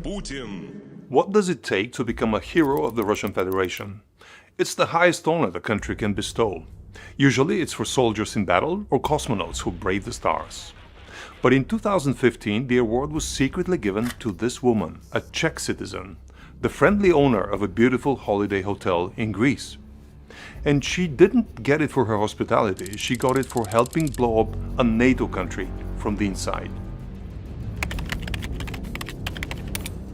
Putin. What does it take to become a hero of the Russian Federation? It's the highest honor the country can bestow. Usually it's for soldiers in battle or cosmonauts who brave the stars. But in 2015, the award was secretly given to this woman, a Czech citizen, the friendly owner of a beautiful holiday hotel in Greece. And she didn't get it for her hospitality, she got it for helping blow up a NATO country from the inside.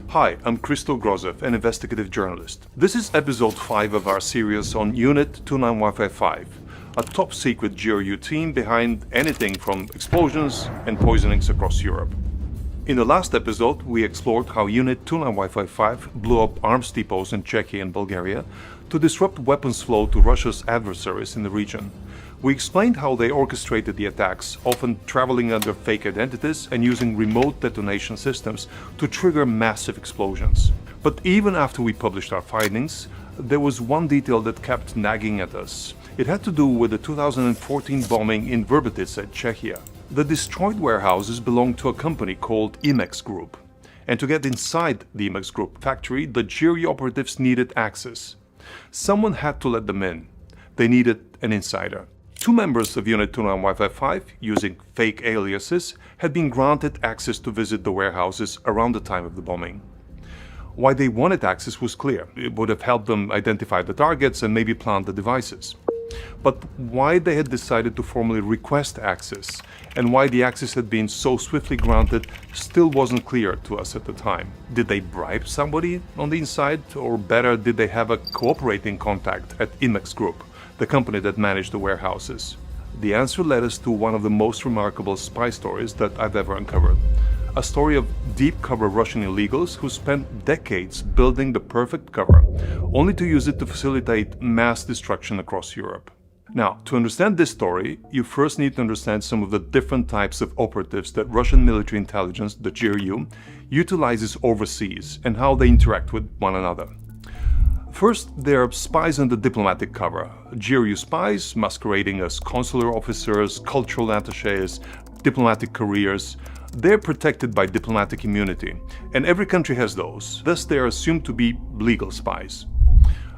Hi, I'm Hристо Grozев, an investigative journalist. This is episode 5 of our series on Unit 29Y55, a top-secret GRU team behind anything from explosions and poisonings across Europe. In the last episode, we explored how Unit 29Y55 blew up arms depots in Czechia and Bulgaria to disrupt weapons flow to Russia's adversaries in the region. We explained how they orchestrated the attacks, often traveling under fake identities and using remote detonation systems to trigger massive explosions. But even after we published our findings, there was one detail that kept nagging at us. It had to do with the 2014 bombing in Vrbice, Czechia. The destroyed warehouses belonged to a company called Imex Group. And to get inside the Imex Group factory, the GRU operatives needed access. Someone had to let them in. They needed an insider. Two members of Unit 29Y55, using fake aliases, had been granted access to visit the warehouses around the time of the bombing. Why they wanted access was clear. It would have helped them identify the targets and maybe plant the devices. But why they had decided to formally request access, and why the access had been so swiftly granted, still wasn't clear to us at the time. Did they bribe somebody on the inside, or better, did they have a cooperating contact at Imex Group, the company that managed the warehouses? The answer led us to one of the most remarkable spy stories that I've ever uncovered. A story of deep-cover Russian illegals who spent decades building the perfect cover, only to use it to facilitate mass destruction across Europe. Now, to understand this story, you first need to understand some of the different types of operatives that Russian military intelligence, the GRU, utilizes overseas and how they interact with one another. First, there are spies under diplomatic cover. GRU spies masquerading as consular officers, cultural attachés, diplomatic careers. They're protected by diplomatic immunity, and every country has those. Thus, they are assumed to be legal spies.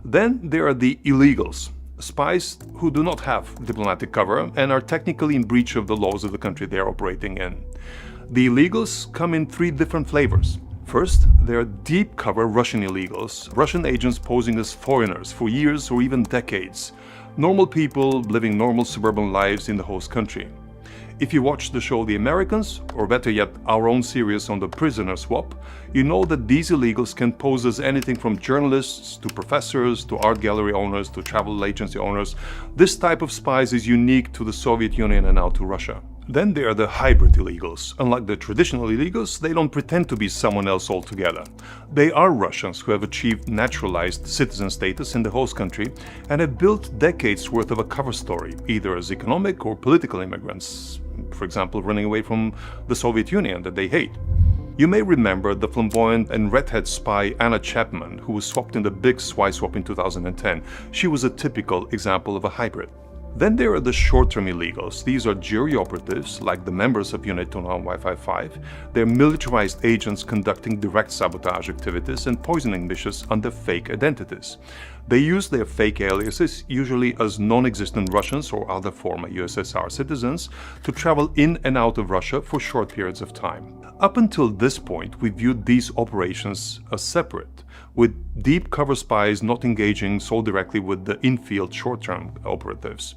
Then there are the illegals, spies who do not have diplomatic cover and are technically in breach of the laws of the country they are operating in. The illegals come in three different flavors. First, there are deep-cover Russian illegals, Russian agents posing as foreigners for years or even decades, normal people living normal suburban lives in the host country. If you watch the show The Americans, or better yet, our own series on the prisoner swap, you know that these illegals can pose as anything from journalists to professors to art gallery owners to travel agency owners. This type of spies is unique to the Soviet Union and now to Russia. Then there are the hybrid illegals. Unlike the traditional illegals, they don't pretend to be someone else altogether. They are Russians who have achieved naturalized citizen status in the host country and have built decades worth of a cover story, either as economic or political immigrants, for example, running away from the Soviet Union that they hate. You may remember the flamboyant and redhead spy Anna Chapman, who was swapped in the big spy swap in 2010. She was a typical example of a hybrid. Then there are the short-term illegals. These are GRU operatives, like the members of Unit 29Y55. They're militarized agents conducting direct sabotage activities and poisoning missions under fake identities. They use their fake aliases, usually as non-existent Russians or other former USSR citizens, to travel in and out of Russia for short periods of time. Up until this point, we viewed these operations as separate, with deep cover spies not engaging so directly with the in-field short-term operatives.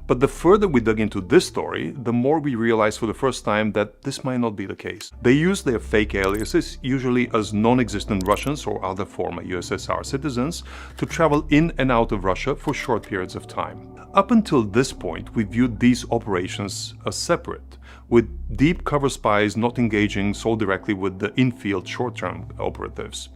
But the further we dug into this story, the more we realized for the first time that this might not be the case. They use their fake aliases, usually as non-existent Russians or other former USSR citizens, to travel in and out of Russia for short periods of time. Up until this point, we viewed these operations as separate, with deep cover spies not engaging so directly with the in-field short-term operatives.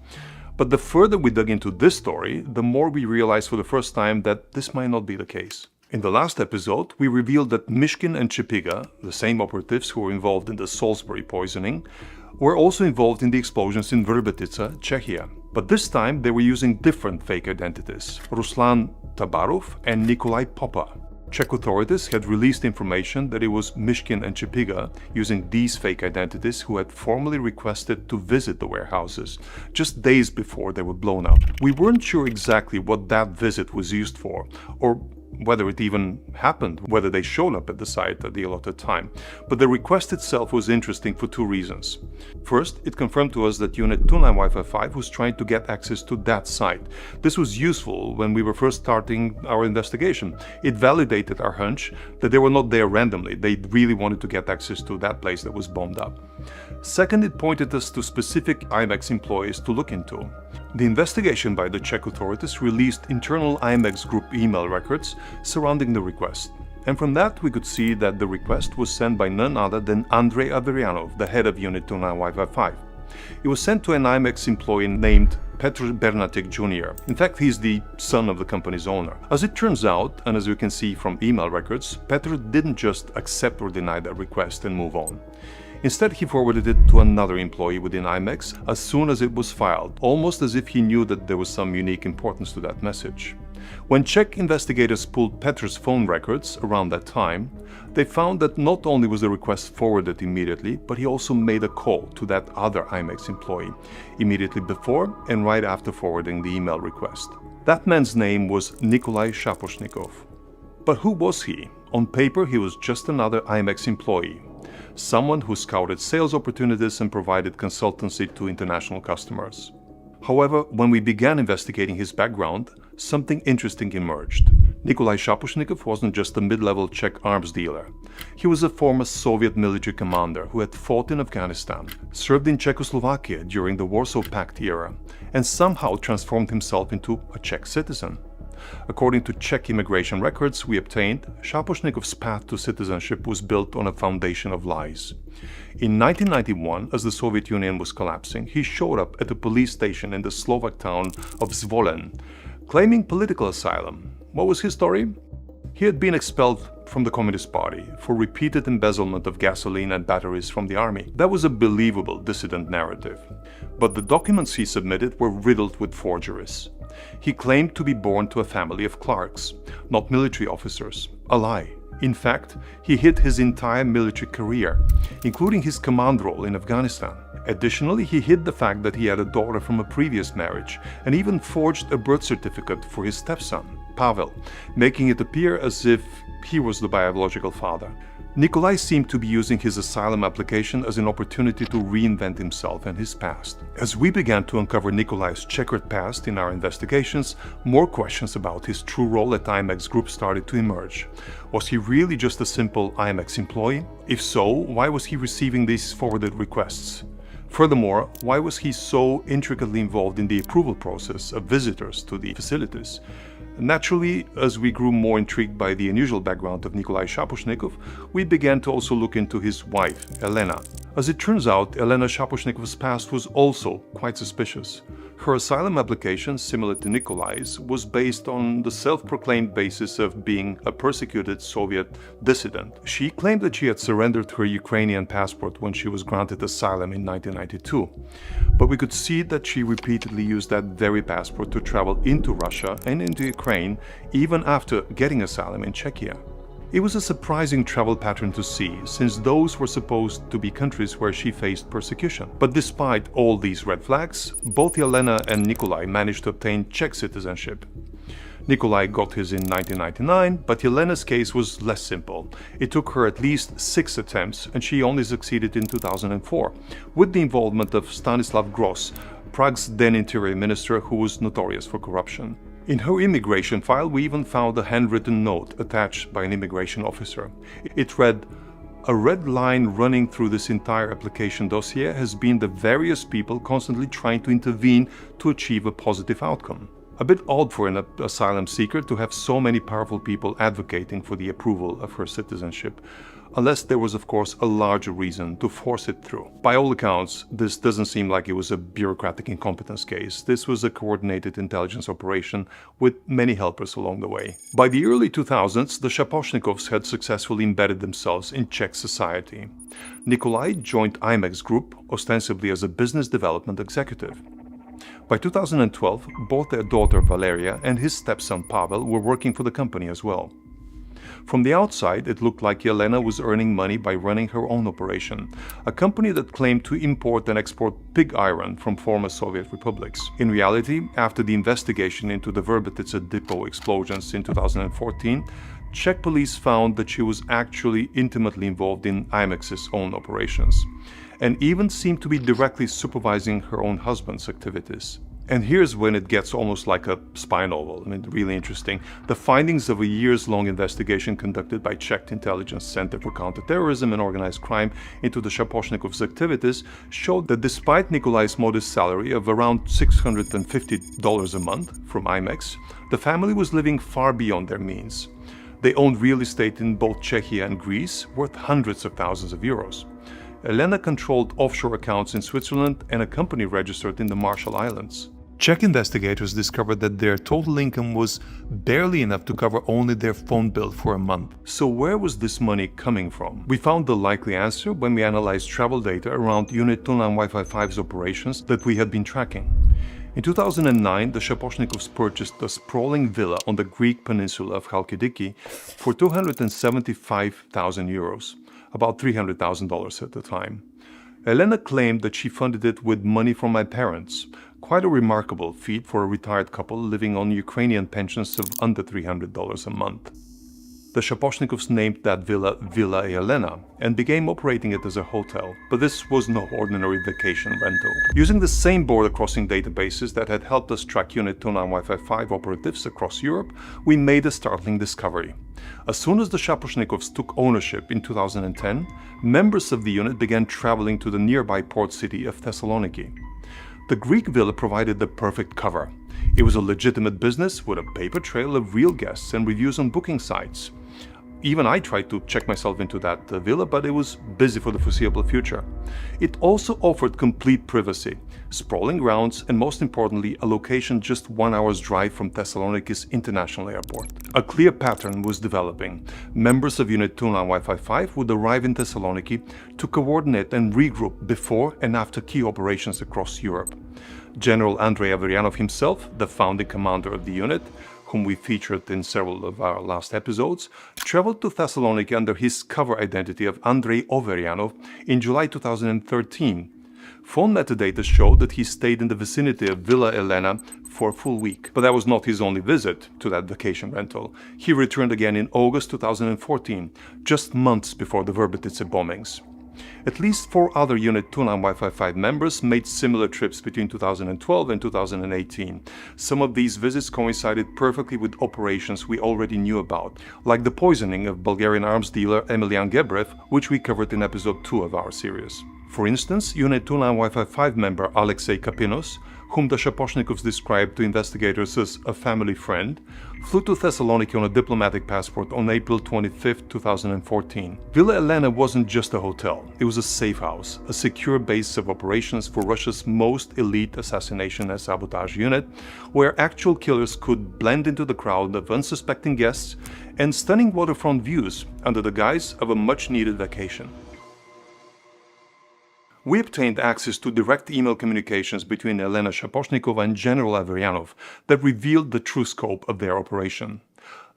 But the further we dug into this story, the more we realized for the first time that this might not be the case. In the last episode, we revealed that Mishkin and Chepiga, the same operatives who were involved in the Salisbury poisoning, were also involved in the explosions in Vrbice, Czechia. But this time they were using different fake identities, Ruslan Tabarov and Nikolai Popa. Czech authorities had released information that it was Mishkin and Chepiga, using these fake identities, who had formally requested to visit the warehouses just days before they were blown up. We weren't sure exactly what that visit was used for, or whether it even happened, whether they showed up at the site at the allotted time. But the request itself was interesting for two reasons. First, it confirmed to us that Unit 29Y55 was trying to get access to that site. This was useful when we were first starting our investigation. It validated our hunch that they were not there randomly. They really wanted to get access to that place that was bombed up. Second, it pointed us to specific IMEX employees to look into. The investigation by the Czech authorities released internal IMEX group email records surrounding the request. And from that we could see that the request was sent by none other than Andrei Averianov, the head of Unit 29Y55. It was sent to an IMEX employee named Petr Bernatic Jr. In fact, he's the son of the company's owner. As it turns out, and as we can see from email records, Petr didn't just accept or deny that request and move on. Instead, he forwarded it to another employee within IMEX as soon as it was filed, almost as if he knew that there was some unique importance to that message. When Czech investigators pulled Petr's phone records around that time, they found that not only was the request forwarded immediately, but he also made a call to that other IMEX employee immediately before and right after forwarding the email request. That man's name was Nikolai Shaposhnikov. But who was he? On paper, he was just another IMEX employee. Someone who scouted sales opportunities and provided consultancy to international customers. However, when we began investigating his background, something interesting emerged. Nikolai Shaposhnikov wasn't just a mid-level Czech arms dealer. He was a former Soviet military commander who had fought in Afghanistan, served in Czechoslovakia during the Warsaw Pact era, and somehow transformed himself into a Czech citizen. According to Czech immigration records we obtained, Shaposhnikov's path to citizenship was built on a foundation of lies. In 1991, as the Soviet Union was collapsing, he showed up at a police station in the Slovak town of Zvolen, claiming political asylum. What was his story? He had been expelled from the Communist Party for repeated embezzlement of gasoline and batteries from the army. That was a believable dissident narrative. But the documents he submitted were riddled with forgeries. He claimed to be born to a family of clerks, not military officers. A lie. In fact, he hid his entire military career, including his command role in Afghanistan. Additionally, he hid the fact that he had a daughter from a previous marriage and even forged a birth certificate for his stepson, Pavel, making it appear as if he was the biological father. Nikolai seemed to be using his asylum application as an opportunity to reinvent himself and his past. As we began to uncover Nikolai's checkered past in our investigations, more questions about his true role at IMEX Group started to emerge. Was he really just a simple IMEX employee? If so, why was he receiving these forwarded requests? Furthermore, why was he so intricately involved in the approval process of visitors to the facilities? Naturally, as we grew more intrigued by the unusual background of Nikolai Shaposhnikov, we began to also look into his wife, Elena. As it turns out, Elena Shaposhnikov's past was also quite suspicious. Her asylum application, similar to Nikolai's, was based on the self-proclaimed basis of being a persecuted Soviet dissident. She claimed that she had surrendered her Ukrainian passport when she was granted asylum in 1992. But we could see that she repeatedly used that very passport to travel into Russia and into Ukraine, even after getting asylum in Czechia. It was a surprising travel pattern to see, since those were supposed to be countries where she faced persecution. But despite all these red flags, both Elena and Nikolai managed to obtain Czech citizenship. Nikolai got his in 1999, but Elena's case was less simple. It took her at least 6 attempts, and she only succeeded in 2004, with the involvement of Stanislav Gross, Prague's then interior minister, who was notorious for corruption. In her immigration file, we even found a handwritten note attached by an immigration officer. It read, "A red line running through this entire application dossier has been the various people constantly trying to intervene to achieve a positive outcome." A bit odd for an asylum seeker to have so many powerful people advocating for the approval of her citizenship, unless there was of course a larger reason to force it through. By all accounts, this doesn't seem like it was a bureaucratic incompetence case. This was a coordinated intelligence operation with many helpers along the way. By the early 2000s, the Shaposhnikovs had successfully embedded themselves in Czech society. Nikolai joined IMEX Group, ostensibly as a business development executive. By 2012, both their daughter Valeria and his stepson Pavel were working for the company as well. From the outside, it looked like Yelena was earning money by running her own operation, a company that claimed to import and export pig iron from former Soviet republics. In reality, after the investigation into the Verbatice depot explosions in 2014, Czech police found that she was actually intimately involved in IMEX's own operations, and even seemed to be directly supervising her own husband's activities. And here's when it gets almost like a spy novel. I mean, really interesting. The findings of a years-long investigation conducted by Czech Intelligence Center for Counterterrorism and Organized Crime into the Shaposhnikov's activities showed that despite Nikolai's modest salary of around $650 a month from IMEX, the family was living far beyond their means. They owned real estate in both Czechia and Greece, worth hundreds of thousands of euros. Elena controlled offshore accounts in Switzerland and a company registered in the Marshall Islands. Czech investigators discovered that their total income was barely enough to cover only their phone bill for a month. So where was this money coming from? We found the likely answer when we analyzed travel data around Unit 29Y55's operations that we had been tracking. In 2009, the Shaposhnikovs purchased a sprawling villa on the Greek peninsula of Chalkidiki for 275,000 euros, about $300,000 at the time. Elena claimed that she funded it with money from my parents, quite a remarkable feat for a retired couple living on Ukrainian pensions of under $300 a month. The Shaposhnikovs named that villa Villa Elena and began operating it as a hotel, but this was no ordinary vacation rental. Using the same border crossing databases that had helped us track Unit 29Y55 operatives across Europe, we made a startling discovery. As soon as the Shaposhnikovs took ownership in 2010, members of the unit began traveling to the nearby port city of Thessaloniki. The Greek villa provided the perfect cover. It was a legitimate business with a paper trail of real guests and reviews on booking sites. Even I tried to check myself into that villa, but it was busy for the foreseeable future. It also offered complete privacy, sprawling grounds, and most importantly, a location just 1 hour's drive from Thessaloniki's international airport. A clear pattern was developing. Members of Unit 29Y55 would arrive in Thessaloniki to coordinate and regroup before and after key operations across Europe. General Andrei Averyanov himself, the founding commander of the unit, whom we featured in several of our last episodes, traveled to Thessaloniki under his cover identity of Andrei Overyanov in July 2013. Phone metadata showed that he stayed in the vicinity of Villa Elena for a full week. But that was not his only visit to that vacation rental. He returned again in August 2014, just months before the Verbatice bombings. At least 4 other Unit 29Y55 members made similar trips between 2012 and 2018. Some of these visits coincided perfectly with operations we already knew about, like the poisoning of Bulgarian arms dealer Emilian Gebrev, which we covered in episode 2 of our series. For instance, Unit 29Y55 member Alexei Kapinos, whom the Shaposhnikovs described to investigators as a family friend, flew to Thessaloniki on a diplomatic passport on April 25, 2014. Villa Elena wasn't just a hotel, it was a safe house, a secure base of operations for Russia's most elite assassination and sabotage unit, where actual killers could blend into the crowd of unsuspecting guests and stunning waterfront views under the guise of a much-needed vacation. We obtained access to direct email communications between Elena Shaposhnikova and General Averyanov that revealed the true scope of their operation.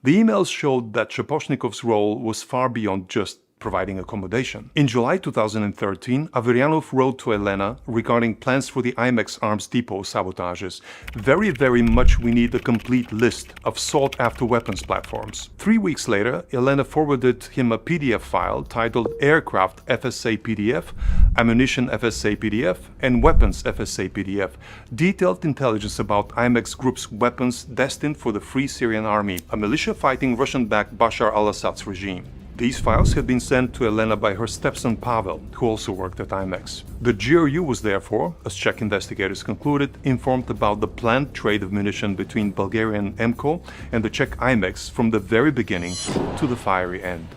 The emails showed that Shaposhnikov's role was far beyond just providing accommodation. In July 2013, Averyanov wrote to Elena regarding plans for the IMEX arms depot sabotages. Very much we need a complete list of sought-after weapons platforms. 3 weeks later, Elena forwarded him a PDF file titled Aircraft FSA PDF, Ammunition FSA PDF, and Weapons FSA PDF, detailed intelligence about IMEX Group's weapons destined for the Free Syrian Army, a militia fighting Russian-backed Bashar al-Assad's regime. These files had been sent to Elena by her stepson Pavel, who also worked at IMEX. The GRU was therefore, as Czech investigators concluded, informed about the planned trade of munition between Bulgarian MCO and the Czech IMEX from the very beginning to the fiery end.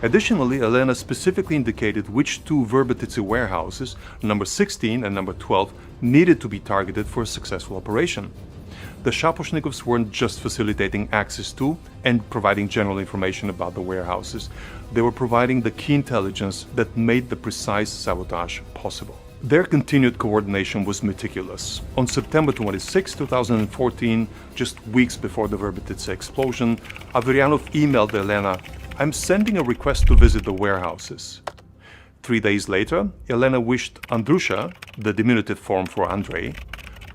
Additionally, Elena specifically indicated which 2 Verbatice warehouses, number 16 and number 12, needed to be targeted for a successful operation. The Shaposhnikovs weren't just facilitating access to and providing general information about the warehouses, they were providing the key intelligence that made the precise sabotage possible. Their continued coordination was meticulous. On September 26, 2014, just weeks before the Verbititsa explosion, Averyanov emailed Elena, "I'm sending a request to visit the warehouses." 3 days later, Elena wished Andrusha, the diminutive form for Andrei,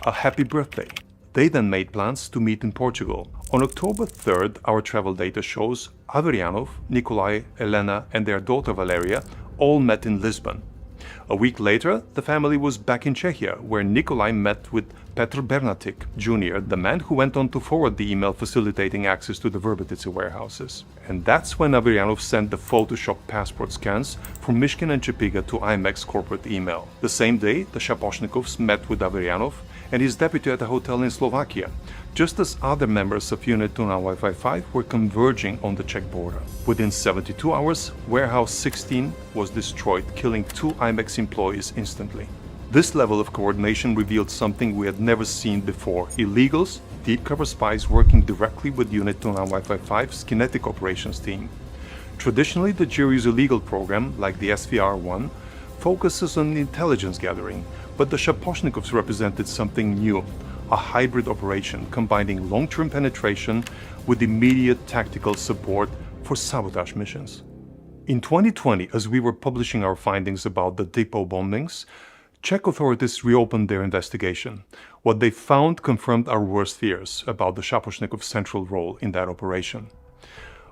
a happy birthday. They then made plans to meet in Portugal. On October 3rd, our travel data shows Averyanov, Nikolai, Elena and their daughter Valeria all met in Lisbon. A week later, the family was back in Czechia, where Nikolai met with Petr Bernatic Jr., the man who went on to forward the email facilitating access to the Verbititsa warehouses. And that's when Averyanov sent the Photoshop passport scans from Mishkin and Chepiga to IMEX corporate email. The same day, the Shaposhnikovs met with Averyanov and his deputy at a hotel in Slovakia, just as other members of Unit 29Y55 were converging on the Czech border. Within 72 hours, Warehouse 16 was destroyed, killing 2 IMEX employees instantly. This level of coordination revealed something we had never seen before: illegals, deep cover spies working directly with Unit 29Y55's kinetic operations team. Traditionally, the jury's illegal program, like the SVR-1, focuses on intelligence gathering, but the Shaposhnikovs represented something new, a hybrid operation combining long-term penetration with immediate tactical support for sabotage missions. In 2020, as we were publishing our findings about the depot bombings, Czech authorities reopened their investigation. What they found confirmed our worst fears about the Shaposhnikov's central role in that operation.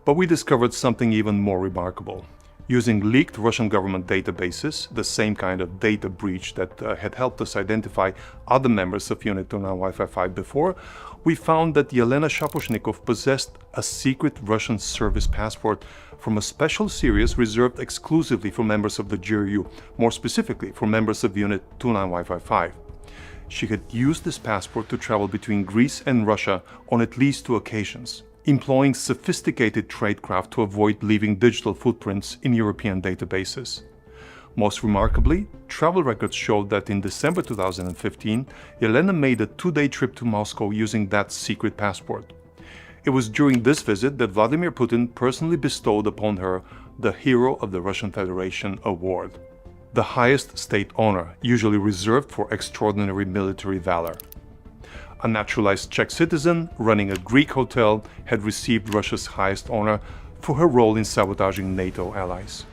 But we discovered something even more remarkable. Using leaked Russian government databases, the same kind of data breach that had helped us identify other members of Unit 29Y55 before, we found that Yelena Shaposhnikov possessed a secret Russian service passport from a special series reserved exclusively for members of the GRU, more specifically for members of Unit 29Y55. She had used this passport to travel between Greece and Russia on at least 2 occasions, employing sophisticated tradecraft to avoid leaving digital footprints in European databases. Most remarkably, travel records showed that in December 2015, Yelena made a 2-day trip to Moscow using that secret passport. It was during this visit that Vladimir Putin personally bestowed upon her the Hero of the Russian Federation award, the highest state honor usually reserved for extraordinary military valor. A naturalized Czech citizen running a Greek hotel had received Russia's highest honor for her role in sabotaging NATO allies.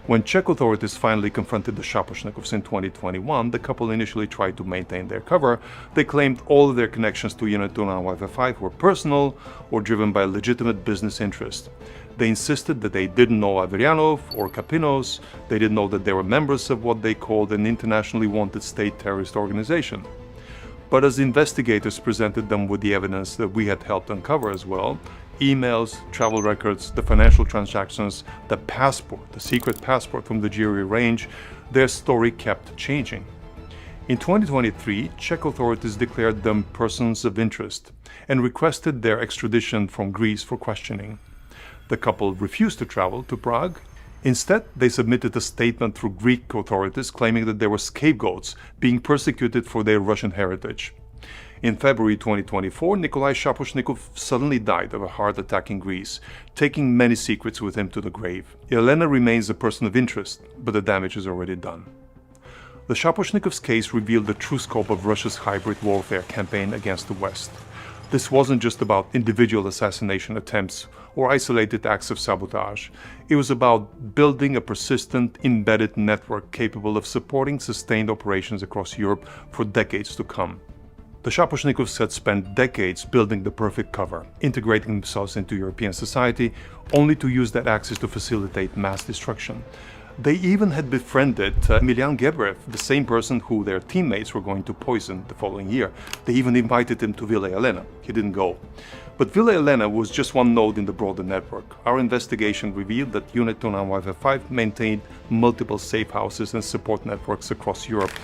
When Czech authorities finally confronted the Shaposhnikovs in 2021, the couple initially tried to maintain their cover. They claimed all of their connections to Unit 29Y55 were personal or driven by legitimate business interest. They insisted that they didn't know Averyanov or Kapinos. They didn't know that they were members of what they called an internationally wanted state terrorist organization. But as investigators presented them with the evidence that we had helped uncover as well, emails, travel records, the financial transactions, the passport, the secret passport from the GRU range, their story kept changing. In 2023, Czech authorities declared them persons of interest and requested their extradition from Greece for questioning. The couple refused to travel to Prague. Instead, they submitted a statement through Greek authorities claiming that they were scapegoats being persecuted for their Russian heritage. In February 2024, Nikolai Shaposhnikov suddenly died of a heart attack in Greece, taking many secrets with him to the grave. Yelena remains a person of interest, but the damage is already done. The Shaposhnikov's case revealed the true scope of Russia's hybrid warfare campaign against the West. This wasn't just about individual assassination attempts or isolated acts of sabotage. It was about building a persistent, embedded network capable of supporting sustained operations across Europe for decades to come. The Shaposhnikovs had spent decades building the perfect cover, integrating themselves into European society, only to use that access to facilitate mass destruction. They even had befriended Emilian Gebrev, the same person who their teammates were going to poison the following year. They even invited him to Villa Elena. He didn't go. But Villa Elena was just one node in the broader network. Our investigation revealed that Unit 29Y55 maintained multiple safe houses and support networks across Europe.